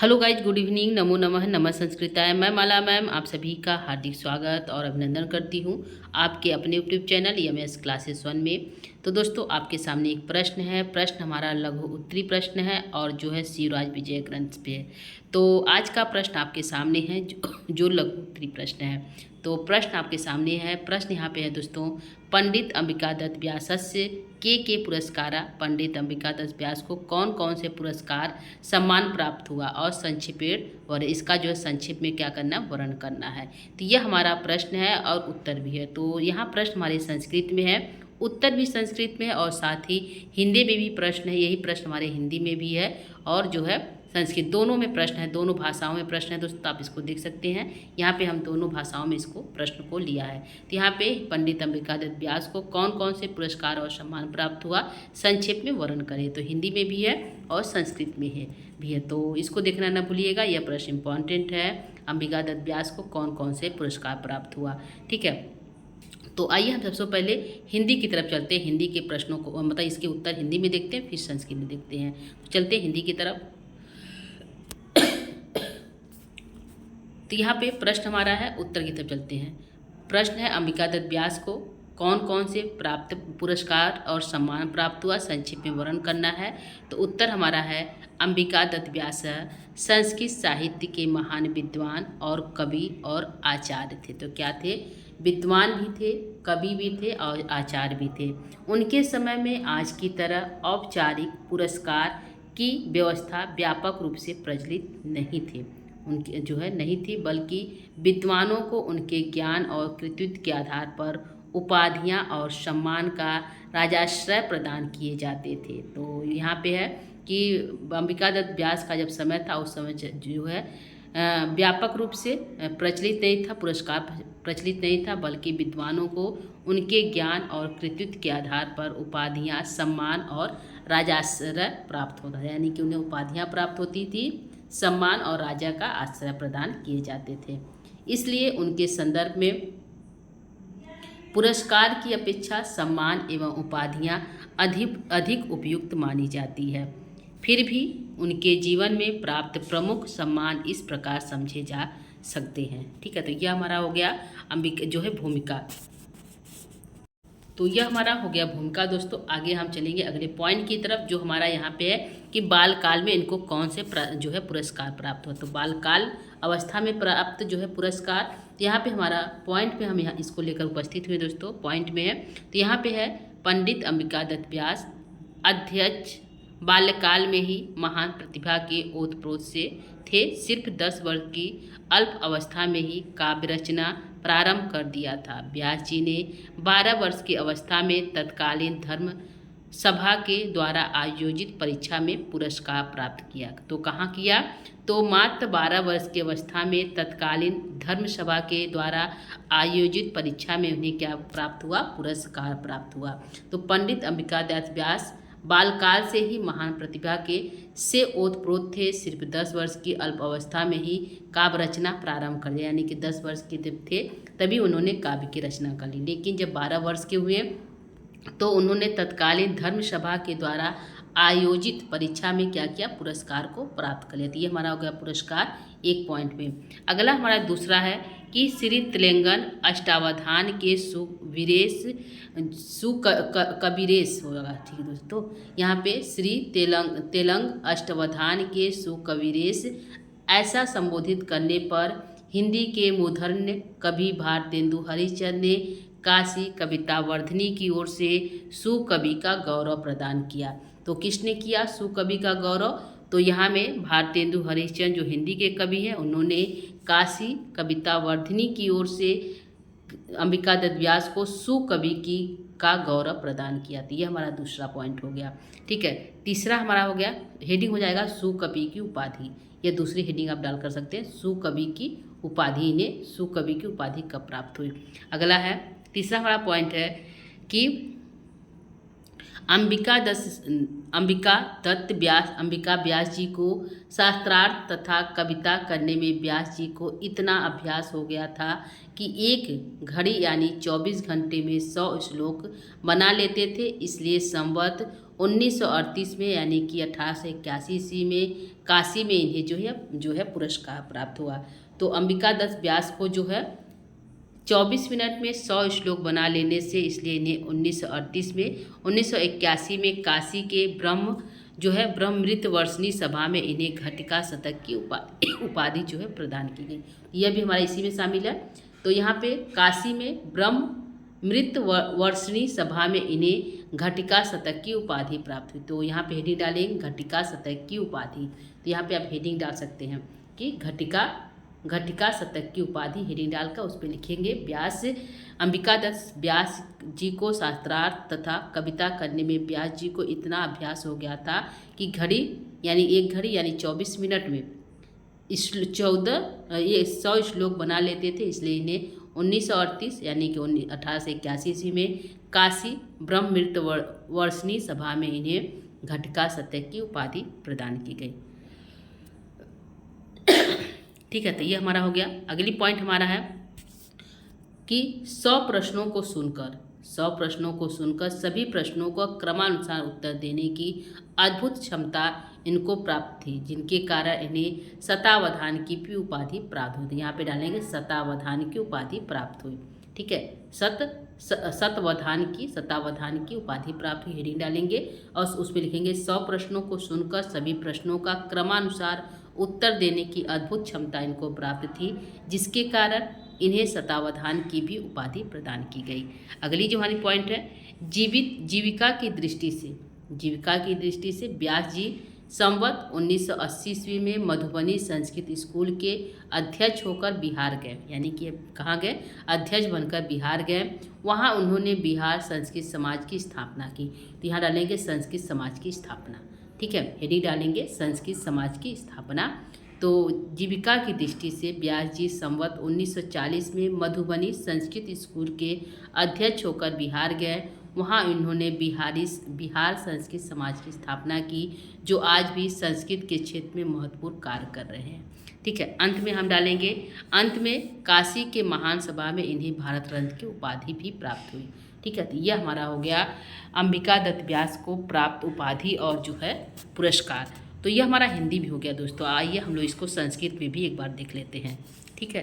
Hello guys, good evening, नमो नमः, नमः संस्कृताय। मैं माला मैम आप सभी का हार्दिक स्वागत और अभिनंदन करती हूँ आपके अपने यूट्यूब चैनल EMS क्लासेस 1 में। तो दोस्तों, आपके सामने एक प्रश्न है। प्रश्न हमारा लघु उत्तरी प्रश्न है और जो है शिवराज विजय ग्रंथ पे है। तो आज का प्रश्न आपके सामने है जो लघु उत्तरी प्रश्न है। तो प्रश्न आपके सामने है। प्रश्न यहाँ पे है दोस्तों, पंडित अंबिका दत्त व्यासस्य के पुरस्कारा। पंडित अंबिका दत्त व्यास को कौन कौन से पुरस्कार सम्मान प्राप्त हुआ और संक्षेपेण और इसका जो है संक्षेप में क्या करना, वर्ण करना है। तो यह हमारा प्रश्न है और उत्तर भी है। तो यहाँ प्रश्न हमारे संस्कृत में है, उत्तर भी संस्कृत में है और साथ ही हिंदी में भी प्रश्न है। यही प्रश्न हमारे हिंदी में भी है और जो है संस्कृत, दोनों में प्रश्न है, दोनों भाषाओं में प्रश्न है दोस्तों। आप इसको देख सकते हैं, यहाँ पे हम दोनों भाषाओं में इसको प्रश्न को लिया है। तो यहाँ पे पंडित अंबिका दत्त व्यास को कौन कौन से पुरस्कार और सम्मान प्राप्त हुआ, संक्षेप में वर्णन करें। तो हिंदी में भी है और संस्कृत में भी है। तो इसको देखना न भूलिएगा, यह प्रश्न इंपॉर्टेंट है। अंबिका दत्त व्यास को कौन कौन से पुरस्कार प्राप्त हुआ, ठीक है। तो आइए हम सबसे पहले हिंदी की तरफ चलते हैं। हिंदी के प्रश्नों को मतलब इसके उत्तर हिंदी में देखते हैं, फिर संस्कृत में देखते हैं। तो चलते हैं हिंदी की तरफ। तो यहाँ पे प्रश्न हमारा है, उत्तर की तरफ चलते हैं। प्रश्न है, अंबिका दत्त व्यास को कौन कौन से प्राप्त पुरस्कार और सम्मान प्राप्त हुआ, संक्षेप में वर्णन करना है। तो उत्तर हमारा है, अंबिका दत्त व्यास संस्कृत साहित्य के महान विद्वान और कवि और आचार्य थे। तो क्या थे, विद्वान भी थे, कवि भी थे और आचार्य भी थे। उनके समय में आज की तरह औपचारिक पुरस्कार की व्यवस्था व्यापक रूप से प्रचलित नहीं थी, उनके जो है नहीं थी, बल्कि विद्वानों को उनके ज्ञान और कृतित्व के आधार पर उपाधियां और सम्मान का राजाश्रय प्रदान किए जाते थे। तो यहाँ पे है कि अंबिका दत्त व्यास का जब समय था, उस समय जो है व्यापक रूप से प्रचलित नहीं था, पुरस्कार प्रचलित नहीं था, बल्कि विद्वानों को उनके ज्ञान और कृतित्व के आधार पर उपाधियां, सम्मान और राजाश्रय प्राप्त होता था। यानी कि उन्हें उपाधियां प्राप्त होती थी, सम्मान और राजा का आश्रय प्रदान किए जाते थे। इसलिए उनके संदर्भ में पुरस्कार की अपेक्षा सम्मान एवं उपाधियां अधिक उपयुक्त मानी जाती है। फिर भी उनके जीवन में प्राप्त प्रमुख सम्मान इस प्रकार समझे जा सकते हैं, ठीक है। तो यह हमारा हो गया अंबिका जो है भूमिका। तो यह हमारा हो गया भूमिका दोस्तों। आगे हम चलेंगे अगले पॉइंट की तरफ, जो हमारा यहाँ पे है कि बाल काल में इनको कौन से जो है पुरस्कार प्राप्त हुआ। तो बाल काल अवस्था में प्राप्त जो है पुरस्कार, तो यहाँ पे हमारा पॉइंट में हम यहाँ इसको लेकर उपस्थित हुए दोस्तों। पॉइंट में है, तो यहाँ पे है पंडित अंबिका दत्त व्यास अध्यक्ष बाल्यकाल में ही महान प्रतिभा के ओतप्रोत से थे। सिर्फ 10 वर्ष की अल्प अवस्था में ही काव्य रचना प्रारंभ कर दिया था। व्यास जी ने 12 वर्ष की अवस्था में तत्कालीन धर्म सभा के द्वारा आयोजित परीक्षा में पुरस्कार प्राप्त किया। तो कहाँ किया, तो मात्र 12 वर्ष की अवस्था में तत्कालीन धर्म सभा के द्वारा आयोजित परीक्षा में उन्हें क्या प्राप्त हुआ, पुरस्कार प्राप्त हुआ। तो पंडित अंबिका दत्त व्यास बालकाल से ही महान प्रतिभा के से ओतप्रोत थे। सिर्फ 10 वर्ष की अल्प अवस्था में ही काव्य रचना प्रारंभ कर दिया, यानी कि 10 वर्ष के जब थे तभी उन्होंने काव्य की रचना कर ली। लेकिन जब 12 वर्ष के हुए तो उन्होंने तत्कालीन धर्म सभा के द्वारा आयोजित परीक्षा में क्या किया, पुरस्कार को प्राप्त कर लिया। तो ये हमारा हो गया पुरस्कार एक पॉइंट में। अगला हमारा दूसरा है कि श्री तेलंगन अष्टावधान के सुवीरेश कबीरेश होगा, ठीक है दोस्तों। यहाँ पे श्री तेलंग अष्टावधान के सुकबीरेश ऐसा संबोधित करने पर हिंदी के मूर्धन्य कवि भारतेंदु हरिश्चंद्र ने काशी कवितावर्धिनी की ओर से सुकवि का गौरव प्रदान किया। तो किसने किया सुकवि का गौरव, तो यहाँ में भारतेंदु हरिश्चंद्र जो हिंदी के कवि हैं, उन्होंने काशी कवितावर्धिनी की ओर से अंबिका दत्त व्यास को सुकवि का गौरव प्रदान किया। तो ये हमारा दूसरा पॉइंट हो गया, ठीक है। तीसरा हमारा हो गया, हेडिंग हो जाएगा सुकवि की उपाधि। ये दूसरी हेडिंग आप डाल कर सकते हैं, सुकवि की उपाधि, इन्हें सुकवि की उपाधि कब प्राप्त हुई। अगला है, तीसरा हमारा पॉइंट है कि अंबिका व्यास जी को शास्त्रार्थ तथा कविता करने में व्यास जी को इतना अभ्यास हो गया था कि एक घड़ी यानी 24 घंटे में 100 श्लोक बना लेते थे। इसलिए संवत 1938 में यानी कि 1881 ईस्वी में काशी में इन्हें जो है पुरस्कार प्राप्त हुआ। तो अंबिका दत्त व्यास को जो है 24 मिनट में 100 श्लोक बना लेने से इसलिए इन्हें 1938 में 1981 में काशी के ब्रह्मृत वर्षनी सभा में इन्हें घटिका शतक की उपाधि जो है प्रदान की गई। यह भी हमारा इसी में शामिल है। तो यहाँ पे काशी में ब्रह्मृत वर्षनी सभा में इन्हें घटिका शतक की उपाधि प्राप्त हुई। तो यहाँ पे हेडिंग डालेंगे घटिका शतक की उपाधि। तो यहाँ पे आप हेडिंग डाल सकते हैं कि घटिका शतक की उपाधि हेडिंग डालकर उस पर लिखेंगे व्यास अंबिका दत्त व्यास जी को शास्त्रार्थ तथा कविता करने में व्यास जी को इतना अभ्यास हो गया था कि एक घड़ी यानी 24 मिनट में 100 श्लोक बना लेते थे। इसलिए इन्हें 1938 यानी कि 1881 ईस्वी में काशी ब्रह्मृत वर्षनी सभा में इन्हें घटिका शतक की उपाधि प्रदान की गई। ठीक है, तो ये हमारा हो गया। अगली पॉइंट हमारा है कि 100 प्रश्नों को सुनकर सभी प्रश्नों को क्रमानुसार उत्तर देने की अद्भुत क्षमता इनको प्राप्त थी, जिनके कारण इन्हें शतावधान की भी उपाधि प्राप्त हुई। यहाँ पे डालेंगे शतावधान की उपाधि प्राप्त हुई। ठीक है, शतावधान की उपाधि प्राप्त हुई हेडिंग डालेंगे और उस पर लिखेंगे 100 प्रश्नों को सुनकर सभी प्रश्नों का क्रमानुसार उत्तर देने की अद्भुत क्षमता इनको प्राप्त थी, जिसके कारण इन्हें शतावधान की भी उपाधि प्रदान की गई। अगली जो हमारी पॉइंट है जीविका की दृष्टि से व्यास जी संवत 1980 ईस्वी में मधुबनी संस्कृत स्कूल के अध्यक्ष होकर बिहार गए। यानी कि कहाँ गए? अध्यक्ष बनकर बिहार गए। वहाँ उन्होंने बिहार संस्कृत समाज की स्थापना की। तो यहाँ डालेंगे संस्कृत समाज की स्थापना। ठीक है, हेडिंग डालेंगे संस्कृत समाज की स्थापना। तो जीविका की दृष्टि से व्यास जी संवत 1940 में मधुबनी संस्कृत स्कूल के अध्यक्ष होकर बिहार गए। वहाँ उन्होंने बिहार संस्कृत समाज की स्थापना की, जो आज भी संस्कृत के क्षेत्र में महत्वपूर्ण कार्य कर रहे हैं। ठीक है, अंत में हम डालेंगे काशी के महान सभा में इन्हें भारत रत्न की उपाधि भी प्राप्त हुई। ठीक है, तो यह हमारा हो गया अंबिका दत्त व्यास को प्राप्त उपाधि और जो है पुरस्कार। तो यह हमारा हिंदी भी हो गया दोस्तों। आइए हम लोग इसको संस्कृत में भी एक बार देख लेते हैं। ठीक है,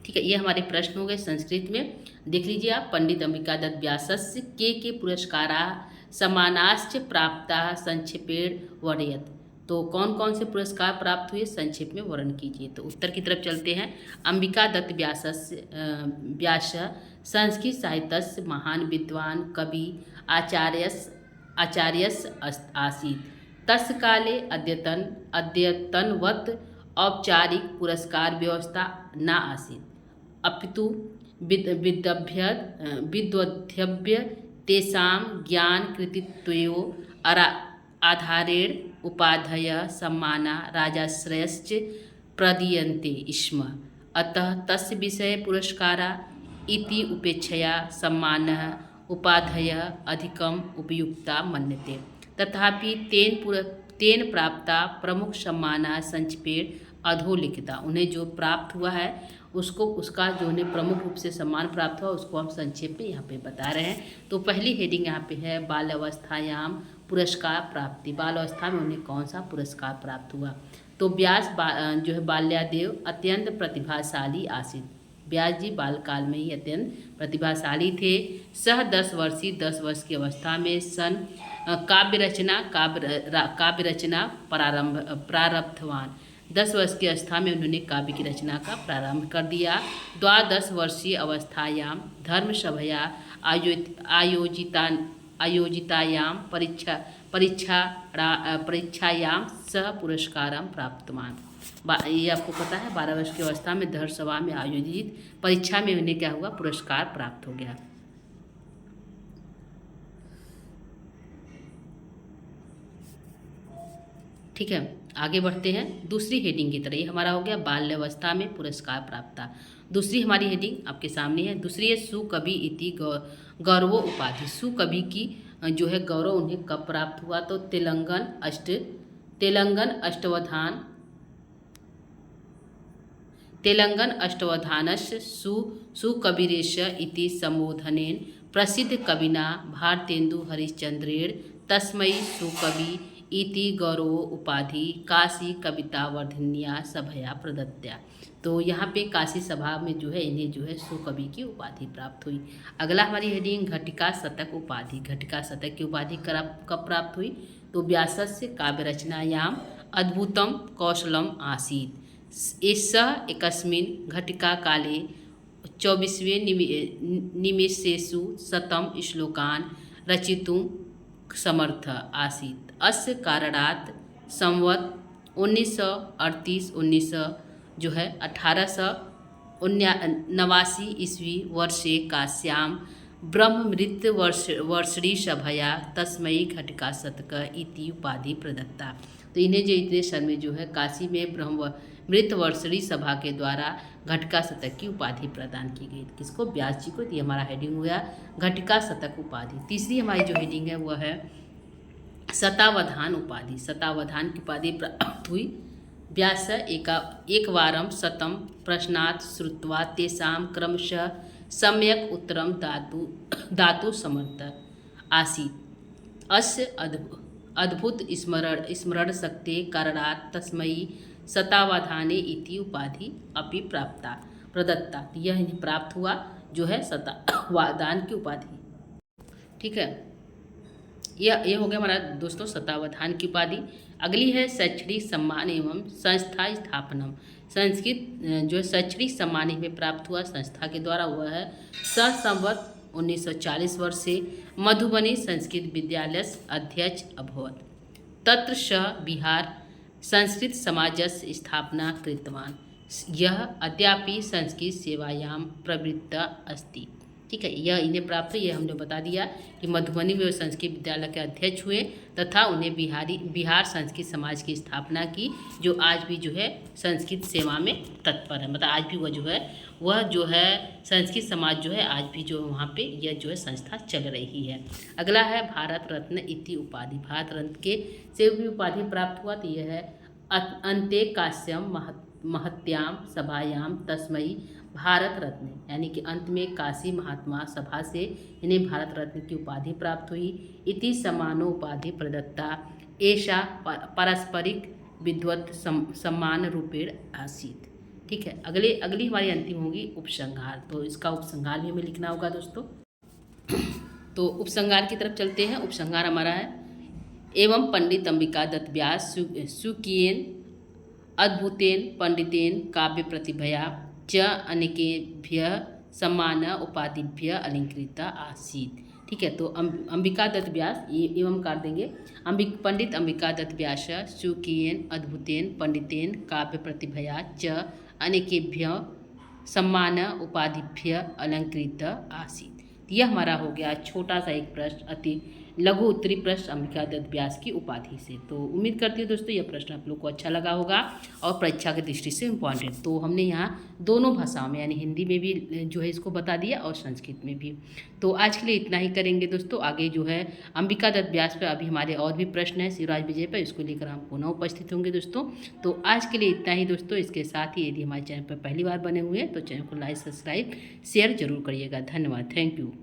ठीक है, ये हमारे प्रश्न हो गए संस्कृत में। देख लीजिए आप, पंडित अंबिका दत्त व्यासस्य के पुरस्कारा समानाश्च प्राप्ता संक्षेपेण वर्णयत। तो कौन कौन से पुरस्कार प्राप्त हुए, संक्षेप में वर्णन कीजिए। तो उत्तर की तरफ चलते हैं। अंबिका दत्त व्यास संस्कृत साहित्यस्य महान विद्वान कवि आचार्यस् आसीत्। तस् काले अद्यतनवत् औपचारिक पुरस्कार व्यवस्था न आसीत्, अपितु विद्वद्भ्य तेषां ज्ञान कृतित्वयोः आधारेण उपाधयः सम्माना राजाश्रयश्च प्रदीयन्ते स्म। अतः तस्य विषये पुरस्कारा इति उपेक्षया सम्मानः उपाधयः अधिकम् उपयुक्ता मन्यते। तथापि तेन प्राप्ता प्रमुख सम्मानः संक्षेपेण अधोलिखिता। उन्हें जो प्राप्त हुआ है उसका जो उन्हें प्रमुख रूप से सम्मान प्राप्त हुआ उसको हम संक्षेप में यहाँ पे बता रहे हैं। तो पहली हेडिंग यहाँ पे है बाल्यावस्थायाम पुरस्कार प्राप्ति। बाल अवस्था में उन्हें कौन सा पुरस्कार प्राप्त हुआ। तो व्यास जो है बाल्यादेव अत्यंत प्रतिभाशाली आसीत्। व्यास जी बालकाल में ही अत्यंत प्रतिभाशाली थे। 10 वर्ष की अवस्था में काव्य रचना प्रारब्धवान। 10 वर्ष की अवस्था में उन्होंने काव्य की रचना का प्रारंभ कर दिया। 12 वर्षीय अवस्थायां धर्मसभया आयोजितायां परीक्षायां सह पुरस्कारं प्राप्तवान। ये आपको पता है 12 वर्ष की अवस्था में धर्म सभा में आयोजित परीक्षा में उन्हें क्या हुआ, पुरस्कार प्राप्त हो गया। ठीक है, आगे बढ़ते हैं दूसरी हेडिंग की तरह। ये हमारा हो गया बाल्यावस्था में पुरस्कार प्राप्त। दूसरी हमारी हेडिंग आपके सामने है। दूसरी है सुकवि इति गौरव उपाधि। सुकवि की जो है गौरव उन्हें कब प्राप्त हुआ। तो तेलंगन तेलंगन अष्टवधानस्य सुकबीरेश इति संबोधनेन प्रसिद्ध कविना भारतेन्दु हरिश्चंद्रेण तस्मै सुकवि इति गौरव उपाधि काशी कविता वर्धिन्या सभया प्रदत्या। तो यहाँ पे काशी सभा में जो है इन्हें जो है सुकवि की उपाधि प्राप्त हुई। अगला हमारी हेडिंग घटिका शतक उपाधि। घटिका शतक की उपाधि कब प्राप्त हुई? तो व्यासस्य काव्य रचनायाम अद्भुतम कौशलम आसीत्। एषः एकस्मिन् घटिका काले 24वें निमेषेषु शतं श्लोकान् रचितुं समर्थ आसीत्। अस्य कारणात् संवत् 1938 जो है 1889 ईस्वी वर्षे काश्यां ब्रह्ममृत वर्षणी सभया तस्मै घटिका शतक इति उपाधि प्रदत्ता। तो इन्हें जो इतने सन में जो है काशी में ब्रह्ममृत वर्षणी सभा के द्वारा घटिका शतक की उपाधि प्रदान की गई। किसको? व्यास जी को। ये हमारा हेडिंग हुआ घटिका शतक उपाधि। तीसरी हमारी जो हेडिंग है वह है शतावधान उपाधि। शतावधान की उपाधि प्राप्त हुई। व्यास एकवारं शतं प्रश्नात् श्रुत्वा तेषां क्रमशः सम्यक् उत्तरं दातुं समर्थ आसीत्। अस्य अद्भुत स्मरणशक्तेः कारणात् तस्मै शतावधाने इति उपाधि अपि प्रदत्ता। यह इन्हें प्राप्त हुआ जो है शतावधान की उपाधि। ठीक है, यह हो गया हमारा दोस्तों शतावधान की उपाधि। अगली है शैक्षणिक सम्मान एवं संस्था स्थापनम। संस्कृत जो है शैक्षणिक सम्मान में प्राप्त हुआ संस्था के द्वारा हुआ है संवत् 1940 वर्षे मधुबनी संस्कृत विद्यालय अध्यक्ष अभवत्। तत्र सः बिहार संस्कृत समाजस्य स्थापना कृतवान्। यह अद्यापि संस्कृत सेवायां प्रवृत्तः अस्ति। ठीक है, यह इन्हें प्राप्त है। यह हमने बता दिया कि मधुबनी में संस्कृत विद्यालय के अध्यक्ष हुए तथा उन्हें बिहार संस्कृत समाज की स्थापना की, जो आज भी जो है संस्कृत सेवा में तत्पर है। मतलब आज भी वह जो है संस्कृत समाज जो है आज भी जो वहाँ पे यह जो है संस्था चल रही है। अगला है भारत रत्न इति उपाधि। भारत रत्न के से भी उपाधि प्राप्त हुआ। तो यह है अन्ते काश्यम महत्याम सभायाम तस्मै भारत रत्न, यानी कि अंत में काशी महात्मा सभा से इन्हें भारत रत्न की उपाधि प्राप्त हुई। इति समानो उपाधि प्रदत्ता एषा पारस्परिक विद्वत् सम्मान रूपेण आसीत्। ठीक है, अगली हमारी अंतिम होगी उपसंहार। तो इसका उपसंहार भी हमें लिखना होगा दोस्तों। तो उपसंहार की तरफ चलते हैं। उपसंहार हमारा है एवं पंडित अंबिका दत्त व्यास सुकियेन अद्भुतेन पंडितेन काव्य प्रतिभया च अनेकेभ्यः सम्मान उपाधिभ्यः अलंकृता आसीत्। ठीक है, तो अंबिका दत्त व्यास एवं कर देंगे पंडित अंबिका दत्त व्यास सुकियेन अद्भुतेन पंडितेन काव्य प्रतिभया च अनेकेभ्यः सम्मान उपाधिभ्यः अलंकृत आसीत्। यह हमारा हो गया छोटा सा एक प्रश्न, अति लघु उत्तरी प्रश्न अंबिका दत्त व्यास की उपाधि से। तो उम्मीद करती हूँ दोस्तों यह प्रश्न आप लोग को अच्छा लगा होगा और परीक्षा की दृष्टि से इम्पॉर्टेंट। तो हमने यहाँ दोनों भाषाओं में यानी हिंदी में भी जो है इसको बता दिया और संस्कृत में भी। तो आज के लिए इतना ही करेंगे दोस्तों। आगे जो है अंबिका दत्त व्यास पर अभी हमारे और भी प्रश्न है शिवराज विजय पर, इसको लेकर हम पुनः उपस्थित होंगे दोस्तों। तो आज के लिए इतना ही दोस्तों। इसके साथ ही यदि हमारे चैनल पर पहली बार बने हुए हैं तो चैनल को लाइक सब्सक्राइब शेयर जरूर करिएगा। धन्यवाद, थैंक यू।